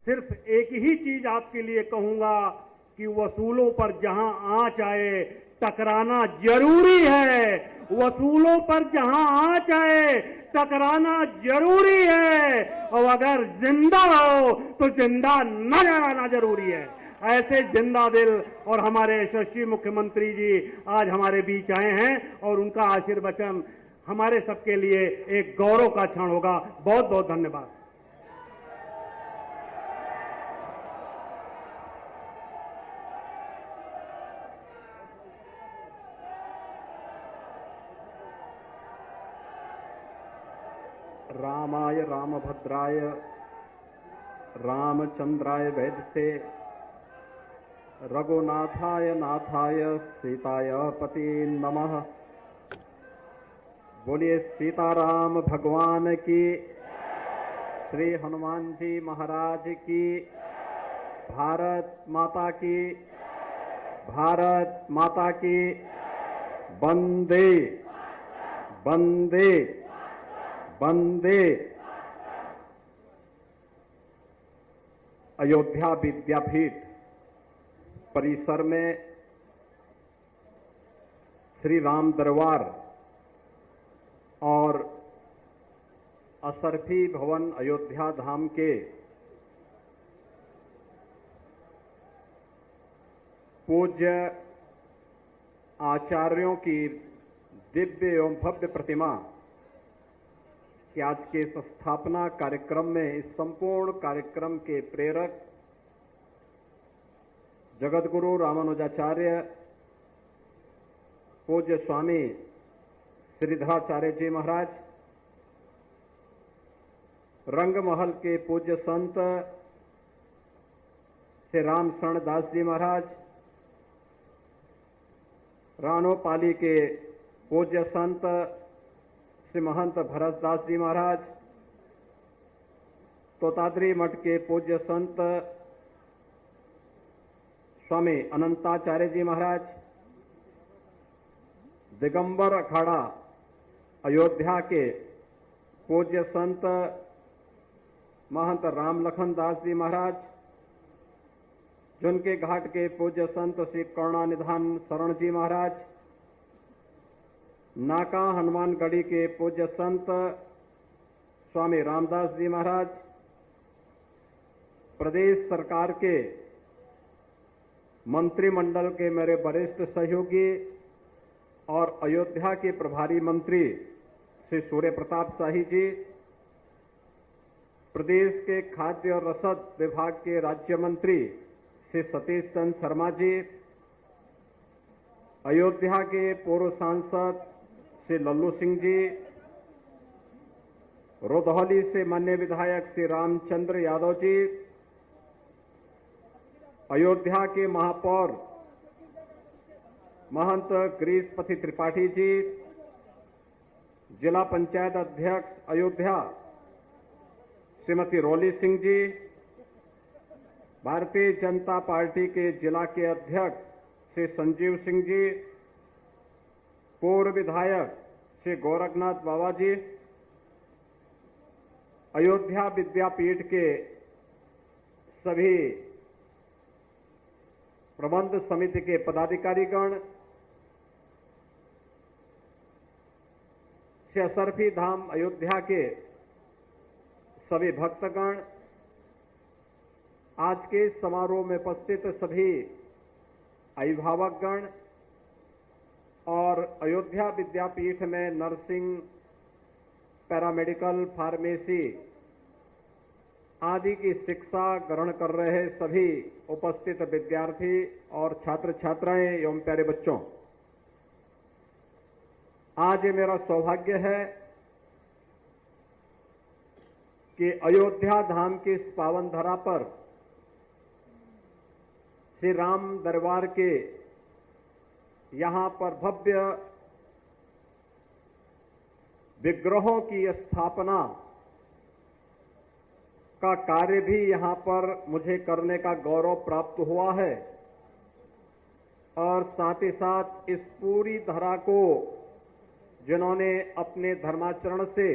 सिर्फ एक ही चीज आपके लिए कहूंगा कि वसूलों पर जहां आंच आए टकराना जरूरी है। वसूलों पर जहां आंच आए टकराना जरूरी है, और अगर जिंदा हो तो जिंदा न जाना जरूरी है। ऐसे जिंदा दिल और हमारे यशस्वी मुख्यमंत्री जी आज हमारे बीच आए हैं और उनका आशीर्वचन हमारे सबके लिए एक गौरव का क्षण होगा। बहुत बहुत धन्यवाद। रामाय रामभद्राय रामचंद्राय वैद्यसे रघुनाथाय नाथाय सीताय पति नमः। बोलिए सीताराम भगवान की, श्री हनुमान जी महाराज की, भारत माता की, भारत माता की। वंदे वंदे वंदे। अयोध्या विद्यापीठ परिसर में श्री राम दरबार और असरफी भवन अयोध्या धाम के पूज्य आचार्यों की दिव्य एवं भव्य प्रतिमा कि आज के इस स्थापना कार्यक्रम में, इस संपूर्ण कार्यक्रम के प्रेरक जगतगुरु रामानुजाचार्य पूज्य स्वामी श्रीधराचार्य जी महाराज, रंगमहल के पूज्य संत श्री राम शरण दास जी महाराज, रानोपाली के पूज्य संत श्री महंत भरत दास जी महाराज, तोताद्री मठ के पूज्य संत स्वामी अनंताचार्य जी महाराज, दिगंबर अखाड़ा अयोध्या के पूज्य संत महंत राम लखन दास जी महाराज, जुनके घाट के पूज्य संत श्री करुणानिधान शरण जी महाराज, नाका हनुमानगढ़ी के पूज्य संत स्वामी रामदास जी महाराज, प्रदेश सरकार के मंत्रिमंडल के मेरे वरिष्ठ सहयोगी और अयोध्या के प्रभारी मंत्री श्री सूर्य प्रताप शाही जी, प्रदेश के खाद्य और रसद विभाग के राज्य मंत्री श्री सतीश चंद्र शर्मा जी, अयोध्या के पूर्व सांसद श्री लल्लू सिंह जी, रोधौली से माननीय विधायक श्री रामचंद्र यादव जी, अयोध्या के महापौर महंत गिरीशपति त्रिपाठी जी, जिला पंचायत अध्यक्ष अयोध्या श्रीमती रोली सिंह जी, भारतीय जनता पार्टी के जिला के अध्यक्ष श्री संजीव सिंह जी, पूर्व विधायक श्री गोरखनाथ बाबा जी, अयोध्या विद्यापीठ के सभी प्रबंध समिति के पदाधिकारीगण, श्री असरफी धाम अयोध्या के सभी भक्तगण, आज के समारोह में उपस्थित सभी अभिभावकगण और अयोध्या विद्यापीठ में नर्सिंग, पैरामेडिकल, फार्मेसी आदि की शिक्षा ग्रहण कर रहे सभी उपस्थित विद्यार्थी और छात्र छात्राएं एवं प्यारे बच्चों, आज ये मेरा सौभाग्य है कि अयोध्या धाम की इस पावन धरा पर श्री राम दरबार के यहां पर भव्य विग्रहों की स्थापना का कार्य भी यहां पर मुझे करने का गौरव प्राप्त हुआ है, और साथ ही साथ इस पूरी धरा को जिन्होंने अपने धर्माचरण से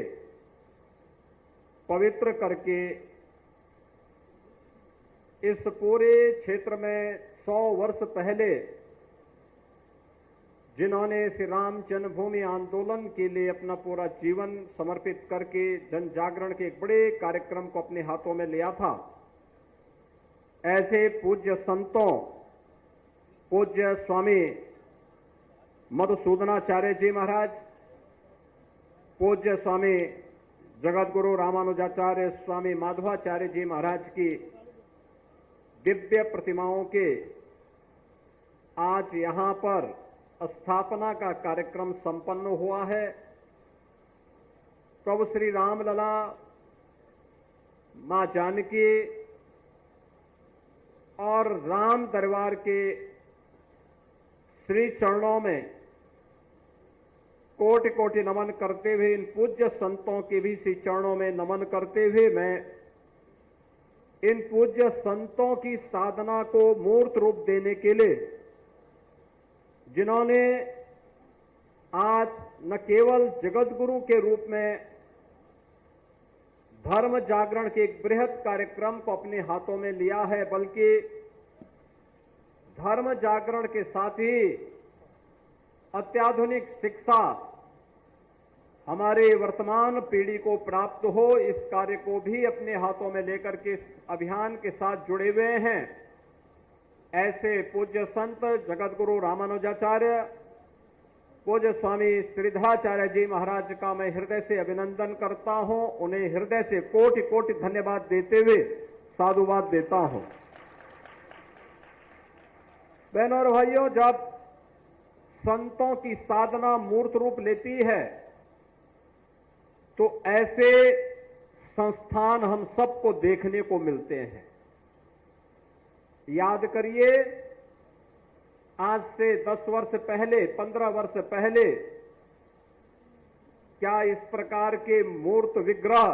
पवित्र करके इस पूरे क्षेत्र में 100 वर्ष पहले जिन्होंने श्री राम जन्मभूमि आंदोलन के लिए अपना पूरा जीवन समर्पित करके जन जागरण के एक बड़े कार्यक्रम को अपने हाथों में लिया था, ऐसे पूज्य संतों, पूज्य स्वामी मधुसूदनाचार्य जी महाराज, पूज्य स्वामी जगतगुरु रामानुजाचार्य स्वामी माधवाचार्य जी महाराज की दिव्य प्रतिमाओं के आज यहां पर स्थापना का कार्यक्रम संपन्न हुआ है। प्रभु श्री रामलला, मां जानकी और राम दरबार के श्री चरणों में कोटि कोटि नमन करते हुए, इन पूज्य संतों के भी श्री चरणों में नमन करते हुए मैं इन पूज्य संतों की साधना को मूर्त रूप देने के लिए, जिन्होंने आज न केवल जगतगुरु के रूप में धर्म जागरण के एक बृहद कार्यक्रम को अपने हाथों में लिया है, बल्कि धर्म जागरण के साथ ही अत्याधुनिक शिक्षा हमारे वर्तमान पीढ़ी को प्राप्त हो, इस कार्य को भी अपने हाथों में लेकर के इस अभियान के साथ जुड़े हुए हैं। ऐसे पूज्य संत जगतगुरु रामानुजाचार्य, पूज्य स्वामी श्रीधराचार्य जी महाराज का मैं हृदय से अभिनंदन करता हूं। उन्हें हृदय से कोटि कोटि धन्यवाद देते हुए साधुवाद देता हूं। बहनों और भाइयों, जब संतों की साधना मूर्त रूप लेती है तो ऐसे संस्थान हम सबको देखने को मिलते हैं। याद करिए, आज से 10 वर्ष पहले, 15 वर्ष पहले क्या इस प्रकार के मूर्त विग्रह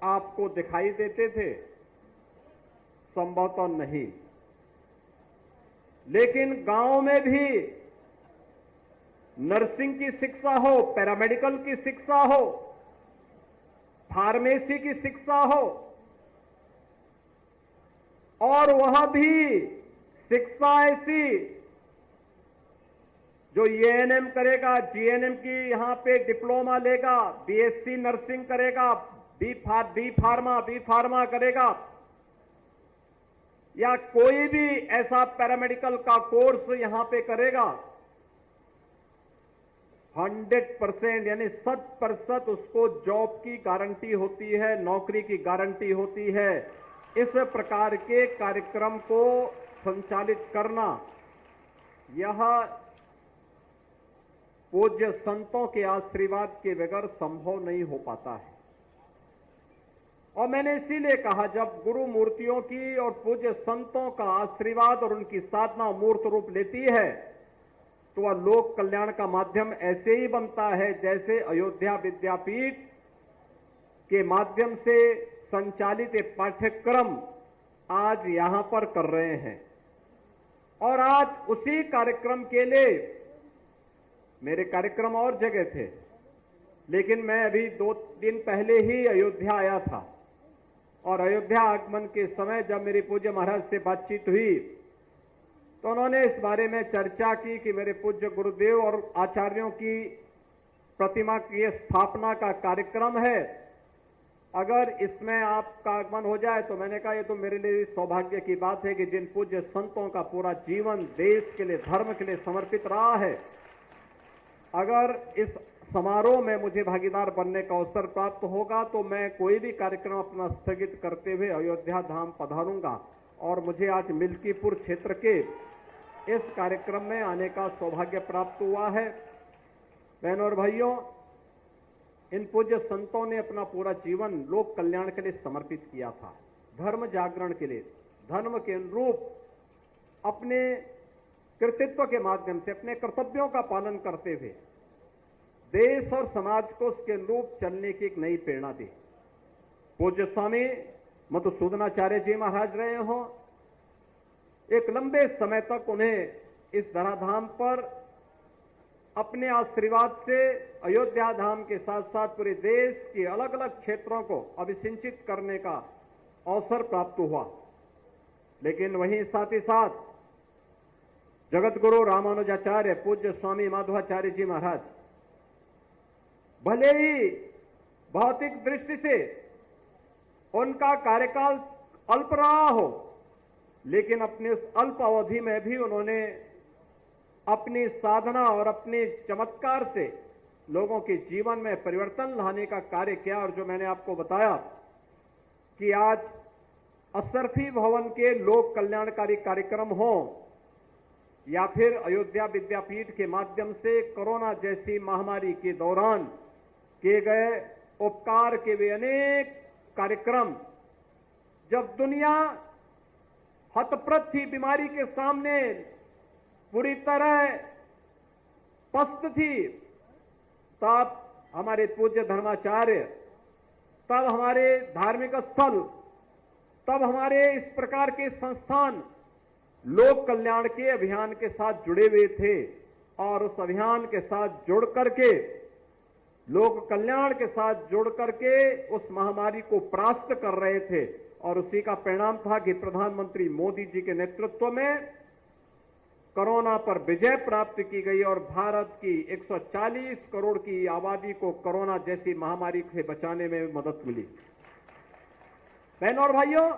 आपको दिखाई देते थे? संभवतः नहीं। लेकिन गांव में भी नर्सिंग की शिक्षा हो, पैरामेडिकल की शिक्षा हो, फार्मेसी की शिक्षा हो, और वह भी शिक्षा ऐसी जो एएनएम करेगा, जीएनएम की यहां पे डिप्लोमा लेगा, बीएससी नर्सिंग करेगा, बी फार्मा करेगा, या कोई भी ऐसा पैरामेडिकल का कोर्स यहां पे करेगा, 100% यानी 100% उसको जॉब की गारंटी होती है, नौकरी की गारंटी होती है। इस प्रकार के कार्यक्रम को संचालित करना यह पूज्य संतों के आशीर्वाद के बगैर संभव नहीं हो पाता है। और मैंने इसीलिए कहा, जब गुरु मूर्तियों की और पूज्य संतों का आशीर्वाद और उनकी साधना मूर्त रूप लेती है तो वह लोक कल्याण का माध्यम ऐसे ही बनता है जैसे अयोध्या विद्यापीठ के माध्यम से संचालित एक पाठ्यक्रम आज यहां पर कर रहे हैं। और आज उसी कार्यक्रम के लिए मेरे कार्यक्रम और जगह थे, लेकिन मैं अभी 2 दिन पहले ही अयोध्या आया था। और अयोध्या आगमन के समय जब मेरे पूज्य महाराज से बातचीत हुई तो उन्होंने इस बारे में चर्चा की कि मेरे पूज्य गुरुदेव और आचार्यों की प्रतिमा की स्थापना का कार्यक्रम है, अगर इसमें आपका आगमन हो जाए तो मैंने कहा ये तो मेरे लिए सौभाग्य की बात है कि जिन पूज्य संतों का पूरा जीवन देश के लिए, धर्म के लिए समर्पित रहा है, अगर इस समारोह में मुझे भागीदार बनने का अवसर प्राप्त होगा तो मैं कोई भी कार्यक्रम अपना स्थगित करते हुए अयोध्या धाम पधारूंगा। और मुझे आज मिल्कीपुर क्षेत्र के इस कार्यक्रम में आने का सौभाग्य प्राप्त हुआ है। बहनों और भाइयों, इन पूज्य संतों ने अपना पूरा जीवन लोक कल्याण के लिए समर्पित किया था, धर्म जागरण के लिए, धर्म के अनुरूप अपने कृतित्व के माध्यम से अपने कर्तव्यों का पालन करते हुए देश और समाज को उसके अनुरूप चलने की एक नई प्रेरणा दी। पूज्य स्वामी मधुसूदनाचार्य जी महाराज रहे हों, एक लंबे समय तक उन्हें इस धराधाम पर अपने आशीर्वाद से अयोध्या धाम के साथ साथ पूरे देश के अलग अलग क्षेत्रों को अभिसिंचित करने का अवसर प्राप्त हुआ। लेकिन वहीं साथ ही साथ जगत गुरु रामानुजाचार्य पूज्य स्वामी माधवाचार्य जी महाराज भले ही भौतिक दृष्टि से उनका कार्यकाल अल्प रहा हो, लेकिन अपने उस अल्प अवधि में भी उन्होंने अपनी साधना और अपने चमत्कार से लोगों के जीवन में परिवर्तन लाने का कार्य किया। और जो मैंने आपको बताया कि आज अशरफी भवन के लोक कल्याणकारी कार्यक्रम हो या फिर अयोध्या विद्यापीठ के माध्यम से कोरोना जैसी महामारी के दौरान किए गए उपकार के वे अनेक कार्यक्रम, जब दुनिया हतप्रत थी, बीमारी के सामने पूरी तरह पस्त थी, तब हमारे पूज्य धर्माचार्य, तब हमारे धार्मिक स्थल, तब हमारे इस प्रकार के संस्थान लोक कल्याण के अभियान के साथ जुड़े हुए थे और उस अभियान के साथ जुड़ करके, लोक कल्याण के साथ जुड़ करके उस महामारी को परास्त कर रहे थे। और उसी का परिणाम था कि प्रधानमंत्री मोदी जी के नेतृत्व में कोरोना पर विजय प्राप्त की गई और भारत की 140 करोड़ की आबादी को कोरोना जैसी महामारी से बचाने में मदद मिली। बहनों और भाइयों,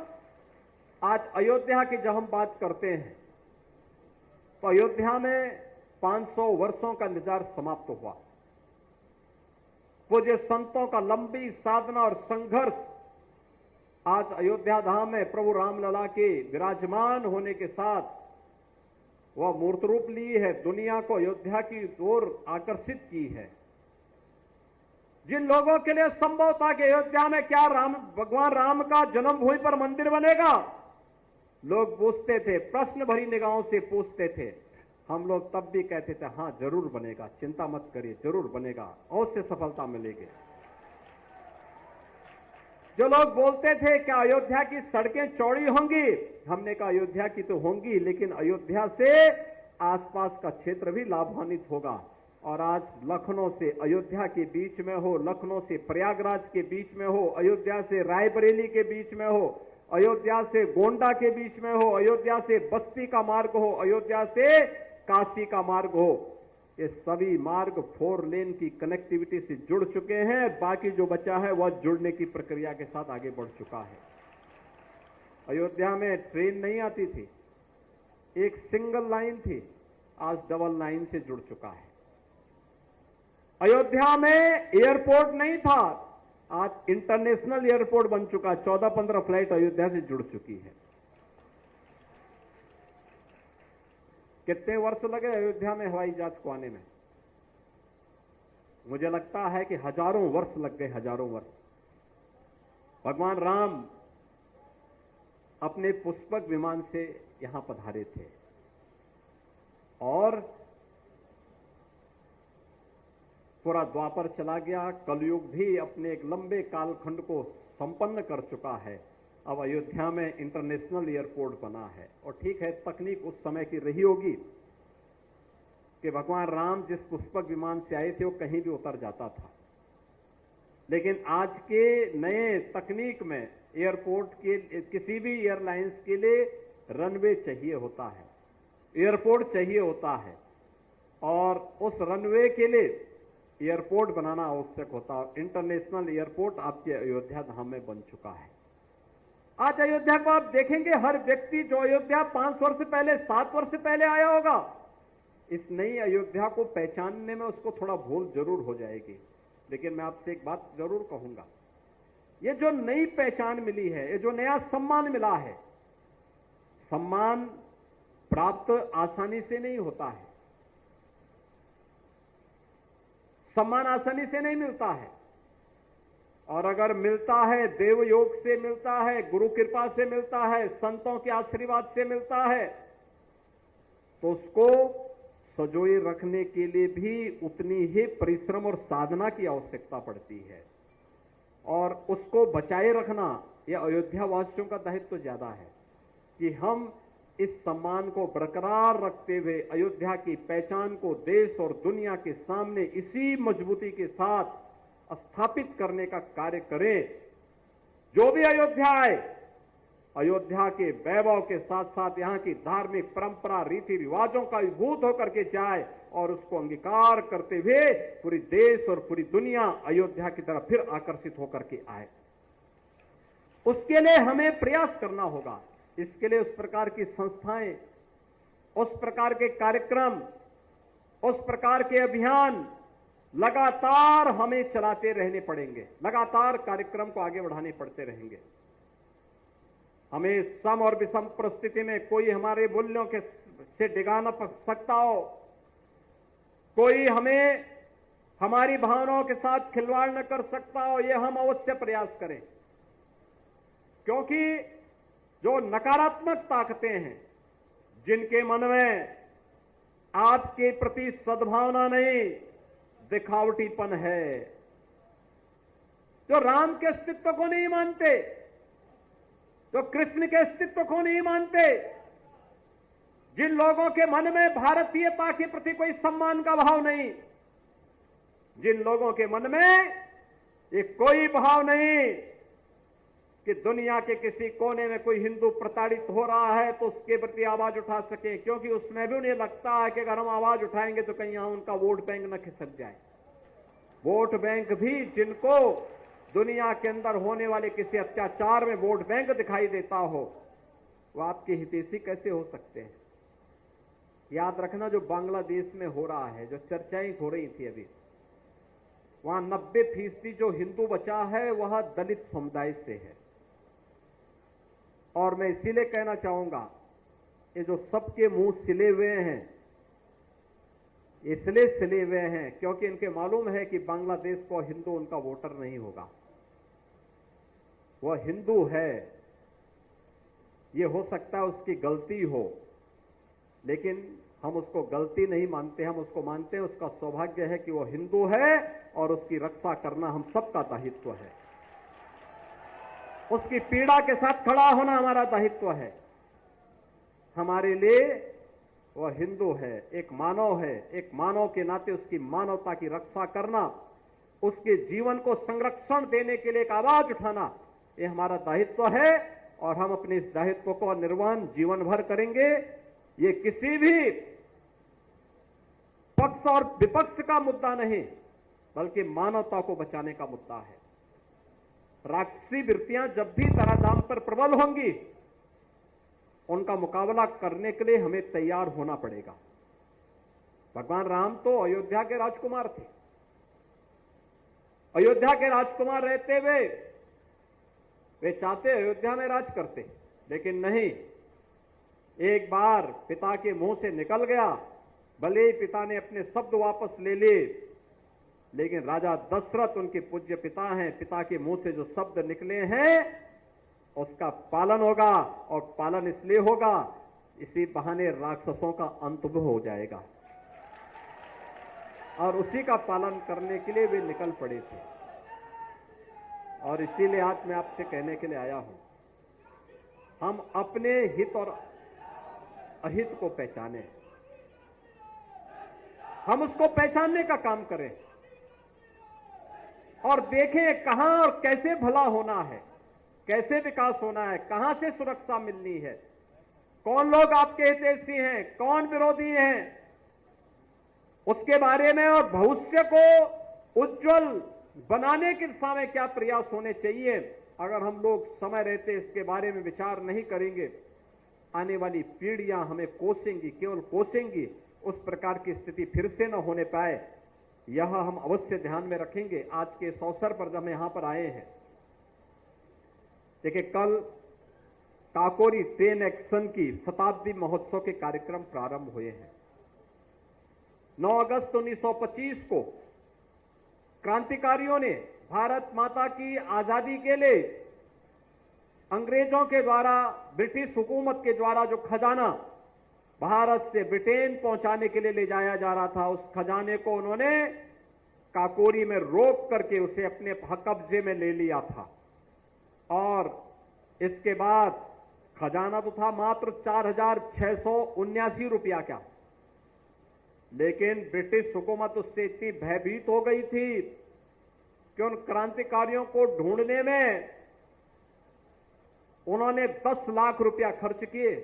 आज अयोध्या की जब हम बात करते हैं तो अयोध्या में 500 वर्षों का इंतजार समाप्त हुआ। पूज्य संतों का लंबी साधना और संघर्ष आज अयोध्या धाम में प्रभु रामलला के विराजमान होने के साथ वह मूर्त रूप ली है, दुनिया को अयोध्या की ओर आकर्षित की है। जिन लोगों के लिए संभव था कि अयोध्या में क्या भगवान राम का जन्मभूमि पर मंदिर बनेगा, लोग पूछते थे, प्रश्न भरी निगाहों से पूछते थे। हम लोग तब भी कहते थे, हां जरूर बनेगा, चिंता मत करिए, जरूर बनेगा, अवश्य सफलता मिलेगी। जो लोग बोलते थे क्या अयोध्या की सड़कें चौड़ी होंगी, हमने कहा अयोध्या की तो होंगी, लेकिन अयोध्या से आसपास का क्षेत्र भी लाभान्वित होगा। और आज लखनऊ से अयोध्या के बीच में हो, लखनऊ से प्रयागराज के बीच में हो, अयोध्या से रायबरेली के बीच में हो, अयोध्या से गोंडा के बीच में हो, अयोध्या से बस्ती का मार्ग हो, अयोध्या से काशी का मार्ग हो, ये सभी मार्ग 4 लेन की कनेक्टिविटी से जुड़ चुके हैं। बाकी जो बचा है वह जुड़ने की प्रक्रिया के साथ आगे बढ़ चुका है। अयोध्या में ट्रेन नहीं आती थी, एक सिंगल लाइन थी, आज डबल लाइन से जुड़ चुका है। अयोध्या में एयरपोर्ट नहीं था, आज इंटरनेशनल एयरपोर्ट बन चुका है। 14-15 फ्लाइट अयोध्या से जुड़ चुकी है। कितने वर्ष लगे अयोध्या में हवाई जहाज को आने में? मुझे लगता है कि हजारों वर्ष लग गए, हजारों वर्ष। भगवान राम अपने पुष्पक विमान से यहां पधारे थे और पूरा द्वापर चला गया, कलयुग भी अपने एक लंबे कालखंड को संपन्न कर चुका है। अब अयोध्या में इंटरनेशनल एयरपोर्ट बना है। और ठीक है, तकनीक उस समय की रही होगी कि भगवान राम जिस पुष्पक विमान से आए थे वो कहीं भी उतर जाता था, लेकिन आज के नए तकनीक में एयरपोर्ट के किसी भी एयरलाइंस के लिए रनवे चाहिए होता है, एयरपोर्ट चाहिए होता है, और उस रनवे के लिए एयरपोर्ट बनाना आवश्यक होता है। इंटरनेशनल एयरपोर्ट आपके अयोध्या धाम में बन चुका है। आज अयोध्या को आप देखेंगे, हर व्यक्ति जो अयोध्या 5 वर्ष पहले, 7 वर्ष पहले आया होगा, इस नई अयोध्या को पहचानने में उसको थोड़ा भूल जरूर हो जाएगी। लेकिन मैं आपसे एक बात जरूर कहूंगा, ये जो नई पहचान मिली है, ये जो नया सम्मान मिला है, सम्मान प्राप्त आसानी से नहीं होता है, सम्मान आसानी से नहीं मिलता है, और अगर मिलता है देव योग से मिलता है, गुरु कृपा से मिलता है, संतों के आशीर्वाद से मिलता है, तो उसको सजोए रखने के लिए भी उतनी ही परिश्रम और साधना की आवश्यकता पड़ती है, और उसको बचाए रखना यह अयोध्या वासियों का दायित्व ज्यादा है कि हम इस सम्मान को बरकरार रखते हुए अयोध्या की पहचान को देश और दुनिया के सामने इसी मजबूती के साथ स्थापित करने का कार्य करें। जो भी अयोध्या आए अयोध्या के वैभव के साथ साथ यहां की धार्मिक परंपरा रीति रिवाजों का विभूत होकर के जाए और उसको अंगीकार करते हुए पूरी देश और पूरी दुनिया अयोध्या की तरफ फिर आकर्षित होकर के आए। उसके लिए हमें प्रयास करना होगा। इसके लिए उस प्रकार की संस्थाएं, उस प्रकार के कार्यक्रम, उस प्रकार के अभियान लगातार हमें चलाते रहने पड़ेंगे। लगातार कार्यक्रम को आगे बढ़ाने पड़ते रहेंगे। हमें सम और विषम परिस्थिति में कोई हमारे मूल्यों के से डिगा न सकता हो, कोई हमें हमारी भावनाओं के साथ खिलवाड़ न कर सकता हो, यह हम अवश्य प्रयास करें। क्योंकि जो नकारात्मक ताकतें हैं, जिनके मन में आपके प्रति सद्भावना नहीं, दिखावटीपन है, जो राम के अस्तित्व को नहीं मानते, जो कृष्ण के अस्तित्व को नहीं मानते, जिन लोगों के मन में भारतीयता के प्रति कोई सम्मान का भाव नहीं, जिन लोगों के मन में ये कोई भाव नहीं कि दुनिया के किसी कोने में कोई हिंदू प्रताड़ित हो रहा है तो उसके प्रति आवाज उठा सके, क्योंकि उसमें भी उन्हें लगता है कि अगर हम आवाज उठाएंगे तो कहीं यहां उनका वोट बैंक न खिसक जाए। वोट बैंक भी जिनको दुनिया के अंदर होने वाले किसी अत्याचार में वोट बैंक दिखाई देता हो, वो आपके हितैषी कैसे हो सकते हैं? याद रखना, जो बांग्लादेश में हो रहा है, जो चर्चाएं हो रही थी अभी, वहां 90% जो हिंदू बचा है वह दलित समुदाय से है। और मैं इसीलिए कहना चाहूंगा, ये जो सबके मुंह सिले हुए हैं, इसलिए सिले हुए हैं क्योंकि इनके मालूम है कि बांग्लादेश को हिंदू उनका वोटर नहीं होगा। वह हिंदू है, ये हो सकता है उसकी गलती हो, लेकिन हम उसको गलती नहीं मानते, हम उसको मानते हैं उसका सौभाग्य है कि वह हिंदू है और उसकी रक्षा करना हम सबका दायित्व है। उसकी पीड़ा के साथ खड़ा होना हमारा दायित्व है। हमारे लिए वह हिंदू है, एक मानव है, एक मानव के नाते उसकी मानवता की रक्षा करना, उसके जीवन को संरक्षण देने के लिए एक आवाज उठाना, ये हमारा दायित्व है और हम अपने इस दायित्व को निर्वहन जीवन भर करेंगे। ये किसी भी पक्ष और विपक्ष का मुद्दा नहीं, बल्कि मानवता को बचाने का मुद्दा है। राक्षसी वृत्तियां जब भी धराधाम पर प्रबल होंगी, उनका मुकाबला करने के लिए हमें तैयार होना पड़ेगा। भगवान राम तो अयोध्या के राजकुमार थे। अयोध्या के राजकुमार रहते हुए वे चाहते अयोध्या में राज करते, लेकिन नहीं, एक बार पिता के मुंह से निकल गया, भले ही पिता ने अपने शब्द वापस ले लिए, लेकिन राजा दशरथ उनके पूज्य पिता हैं, पिता के मुंह से जो शब्द निकले हैं उसका पालन होगा, और पालन इसलिए होगा, इसी बहाने राक्षसों का अंत भी हो जाएगा। और उसी का पालन करने के लिए वे निकल पड़े थे। और इसीलिए आज मैं आपसे कहने के लिए आया हूं, हम अपने हित और अहित को पहचानें, हम उसको पहचानने का काम करें और देखें कहां और कैसे भला होना है, कैसे विकास होना है, कहां से सुरक्षा मिलनी है, कौन लोग आपके हितैषी हैं, कौन विरोधी हैं, उसके बारे में और भविष्य को उज्जवल बनाने की दिशा में क्या प्रयास होने चाहिए। अगर हम लोग समय रहते इसके बारे में विचार नहीं करेंगे, आने वाली पीढ़ियां हमें कोसेंगी, केवल कोसेंगी, उस प्रकार की स्थिति फिर से न होने पाए, यह हम अवश्य ध्यान में रखेंगे। आज के इस अवसर पर जब हम यहां पर आए हैं, देखिए कल काकोरी ट्रेन एक्शन की शताब्दी महोत्सव के कार्यक्रम प्रारंभ हुए हैं। 9 अगस्त 1925 को क्रांतिकारियों ने भारत माता की आजादी के लिए अंग्रेजों के द्वारा, ब्रिटिश हुकूमत के द्वारा जो खजाना भारत से ब्रिटेन पहुंचाने के लिए ले जाया जा रहा था, उस खजाने को उन्होंने काकोरी में रोक करके उसे अपने कब्जे में ले लिया था। और इसके बाद खजाना तो था मात्र 4,679 रुपया का, लेकिन ब्रिटिश हुकूमत उससे इतनी भयभीत हो गई थी कि उन क्रांतिकारियों को ढूंढने में उन्होंने 10 लाख रुपया खर्च किए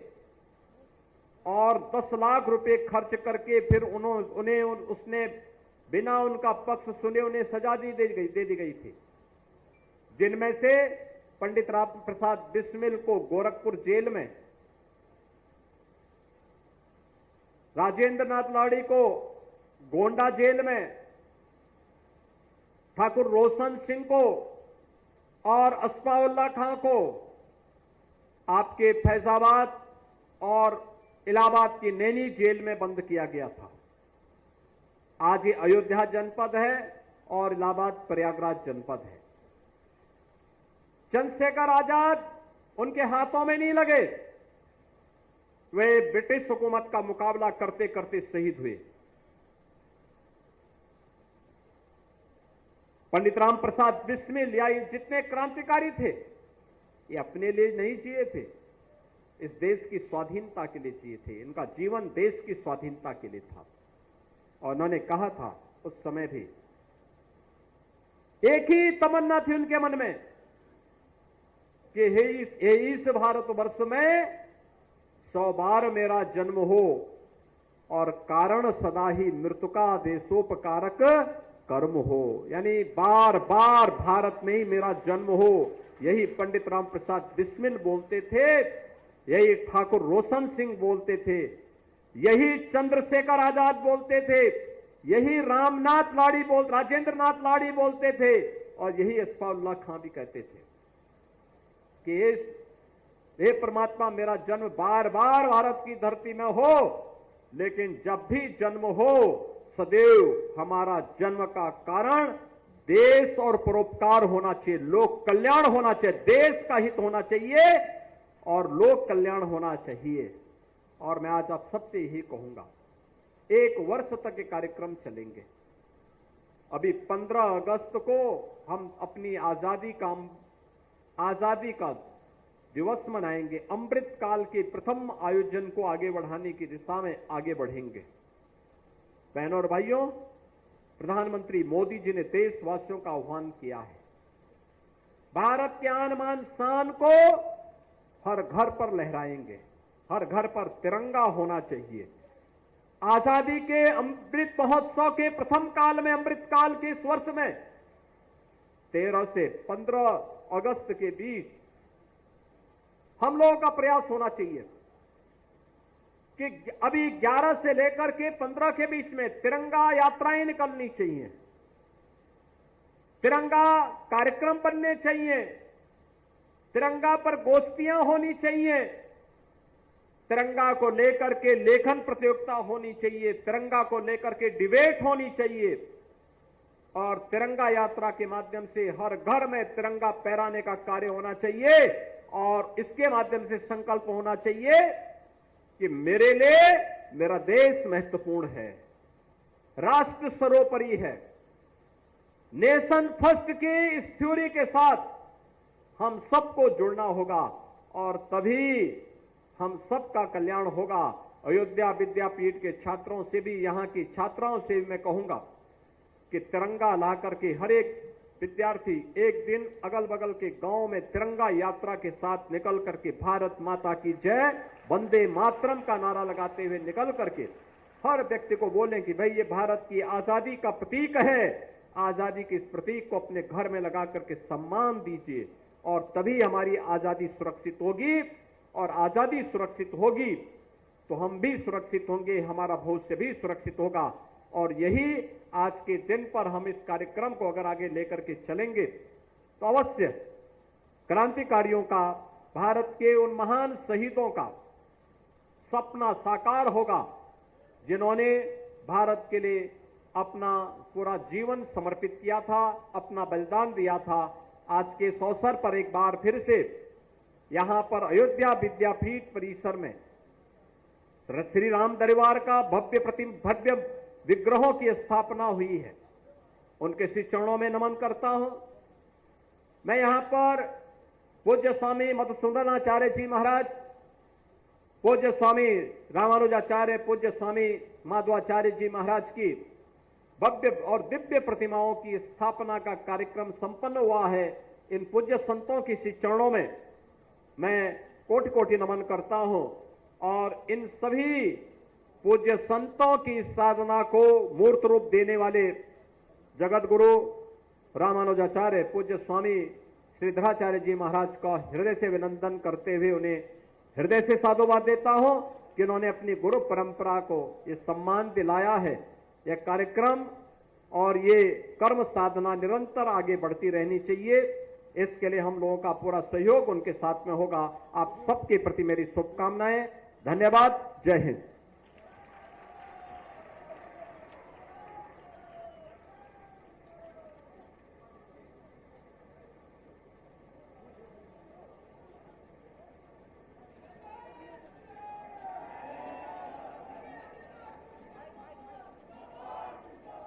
और 10 लाख रुपए खर्च करके फिर उसने बिना उनका पक्ष सुने उन्हें सजा दे दी गई थी, जिनमें से पंडित राम प्रसाद बिस्मिल को गोरखपुर जेल में, राजेंद्र नाथ लाड़ी को गोंडा जेल में, ठाकुर रोशन सिंह को और असफाउल्लाह खां को आपके फैजाबाद और इलाहाबाद की नैनी जेल में बंद किया गया था। आज ये अयोध्या जनपद है और इलाहाबाद प्रयागराज जनपद है। चंद्रशेखर आजाद उनके हाथों में नहीं लगे, वे ब्रिटिश हुकूमत का मुकाबला करते करते शहीद हुए। पंडित राम प्रसाद बिस्मिल या ये जितने क्रांतिकारी थे, ये अपने लिए नहीं जिए थे, इस देश की स्वाधीनता के लिए जिए थे। इनका जीवन देश की स्वाधीनता के लिए था। और उन्होंने कहा था उस समय भी, एक ही तमन्ना थी उनके मन में कि हे इस भारतवर्ष में 100 बार मेरा जन्म हो और कारण सदा ही मृत्यु का देशोपकारक कर्म हो, यानी बार बार भारत में ही मेरा जन्म हो। यही पंडित राम प्रसाद बिस्मिल बोलते थे, यही ठाकुर रोशन सिंह बोलते थे, यही चंद्रशेखर आजाद बोलते थे, यही राजेंद्र नाथ लाड़ी बोलते थे, और यही असफाउल्लाह खां भी कहते थे कि हे परमात्मा मेरा जन्म बार बार भारत की धरती में हो, लेकिन जब भी जन्म हो सदैव हमारा जन्म का कारण देश और परोपकार होना चाहिए, लोक कल्याण होना चाहिए, देश का हित होना चाहिए और लोक कल्याण होना चाहिए। और मैं आज आप सबसे यही कहूंगा, 1 वर्ष तक ये कार्यक्रम चलेंगे। अभी 15 अगस्त को हम अपनी आजादी का दिवस मनाएंगे। अमृत काल के प्रथम आयोजन को आगे बढ़ाने की दिशा में आगे बढ़ेंगे। बहनों और भाइयों, प्रधानमंत्री मोदी जी ने देशवासियों का आह्वान किया है, भारत के आन बान शान को हर घर पर लहराएंगे, हर घर पर तिरंगा होना चाहिए। आजादी के अमृत महोत्सव के प्रथम काल में, अमृत काल के इस वर्ष में 13 से 15 अगस्त के बीच हम लोगों का प्रयास होना चाहिए कि अभी 11 से लेकर के 15 के बीच में तिरंगा यात्राएं निकलनी चाहिए, तिरंगा कार्यक्रम बनने चाहिए, तिरंगा पर गोष्ठियां होनी चाहिए, तिरंगा को लेकर के लेखन प्रतियोगिता होनी चाहिए, तिरंगा को लेकर के डिबेट होनी चाहिए, और तिरंगा यात्रा के माध्यम से हर घर में तिरंगा फहराने का कार्य होना चाहिए। और इसके माध्यम से संकल्प होना चाहिए कि मेरे लिए मेरा देश महत्वपूर्ण है, राष्ट्र सर्वोपरि है। नेशन फर्स्ट की इस थ्योरी के साथ हम सबको जुड़ना होगा और तभी हम सबका कल्याण होगा। अयोध्या विद्यापीठ के छात्रों से भी, यहां की छात्राओं से भी मैं कहूंगा कि तिरंगा ला करके हर एक विद्यार्थी एक दिन अगल बगल के गांव में तिरंगा यात्रा के साथ निकल करके भारत माता की जय, वंदे मातरम का नारा लगाते हुए निकल करके हर व्यक्ति को बोलें कि भाई ये भारत की आजादी का प्रतीक है, आजादी के इस प्रतीक को अपने घर में लगा करके सम्मान दीजिए, और तभी हमारी आजादी सुरक्षित होगी। और आजादी सुरक्षित होगी तो हम भी सुरक्षित होंगे, हमारा भविष्य भी सुरक्षित होगा। और यही आज के दिन पर हम इस कार्यक्रम को अगर आगे लेकर के चलेंगे तो अवश्य क्रांतिकारियों का, भारत के उन महान शहीदों का सपना साकार होगा जिन्होंने भारत के लिए अपना पूरा जीवन समर्पित किया था, अपना बलिदान दिया था। आज के इस अवसर पर एक बार फिर से यहां पर अयोध्या विद्यापीठ परिसर में श्री राम दरबार का भव्य विग्रहों की स्थापना हुई है। उनके श्री चरणों में नमन करता हूं। मैं यहां पर पूज्य स्वामी मधुसूदनाचार्य जी महाराज, पूज्य स्वामी रामानुजाचार्य, पूज्य स्वामी माधवाचार्य जी महाराज की भव्य और दिव्य प्रतिमाओं की स्थापना का कार्यक्रम संपन्न हुआ है। इन पूज्य संतों की श्री चरणों में मैं कोटि कोटि नमन करता हूं और इन सभी पूज्य संतों की साधना को मूर्त रूप देने वाले जगत गुरु रामानुजाचार्य पूज्य स्वामी श्रीधराचार्य जी महाराज का हृदय से अभिनंदन करते हुए उन्हें हृदय से साधुवाद देता हूं कि उन्होंने अपनी गुरु परंपरा को ये सम्मान दिलाया है। यह कार्यक्रम और ये कर्म साधना निरंतर आगे बढ़ती रहनी चाहिए। इसके लिए हम लोगों का पूरा सहयोग उनके साथ में होगा। आप सबके प्रति मेरी शुभकामनाएं। धन्यवाद। जय हिंद।